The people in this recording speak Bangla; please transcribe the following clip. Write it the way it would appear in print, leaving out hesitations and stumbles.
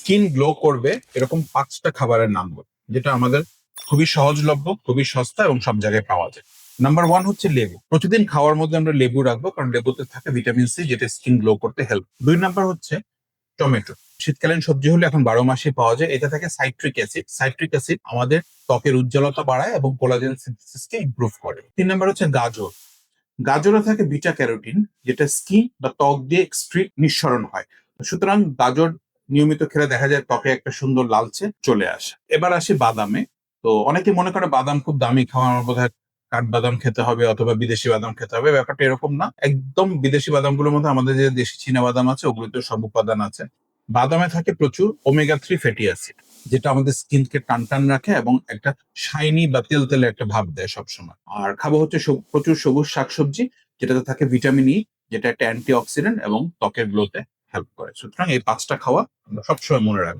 স্কিন গ্লো করবে এরকম 5টা খাবারের নাম বল, যেটা আমাদের খুবই সহজলভ্য, খুবই সস্তা এবং সব জায়গায় পাওয়া যায়। নাম্বার 1 হচ্ছে লেবু। প্রতিদিন খাওয়ার মধ্যে আমরা লেবু রাখবো, কারণ লেবুতে থাকে ভিটামিন সি, যেটা স্কিন গ্লো করতে হেল্প। 2 নাম্বার হচ্ছে টমেটো। শীতকালীন সবজি হলে এখন 12 মাসে পাওয়া যায়। এটা থাকে সাইট্রিক অ্যাসিড। সাইট্রিক অ্যাসিড আমাদের ত্বকের উজ্জ্বলতা বাড়ায় এবং কোলাজেন সিনথেসিসকে ইমপ্রুভ করে। 3 নাম্বার হচ্ছে গাজর। গাজরে থাকে বিটা ক্যারোটিন, যেটা স্কিন বা ত্বক দিয়ে এক্সট্রিট নিঃসরণ হয়। সুতরাং গাজর নিয়মিত খেলে দেখা যায় ত্বকে একটা সুন্দর লালচে চলে আসে। এবার আসি বাদামে। তো অনেকে মনে করে বাদাম খুব দামি খাওয়া, আমার বোধহয় কাঠবাদাম খেতে হবে অথবা বিদেশি বাদাম খেতে হবে। ব্যাপারটা এরকম না। একদম বিদেশি বাদামগুলোর মধ্যে আমাদের যে দেশি চীনা বাদাম আছে, ওগুলোতে সব উপাদান আছে। বাদামে থাকে প্রচুর ওমেগা 3 ফ্যাটি অ্যাসিড, যেটা আমাদের স্কিনকে টান টান রাখে এবং একটা শাইনি বা তেলতেলে একটা ভাব দেয় সবসময়। আর খাবো হচ্ছে প্রচুর সবুজ শাকসবজি, যেটাতে থাকে ভিটামিন ই, যেটা একটা অ্যান্টি অক্সিডেন্ট এবং ত্বকের গ্লোতে হেল্প করে। সুতরাং এই 5টা খাওয়া আমরা সবসময় মনে রাখবো।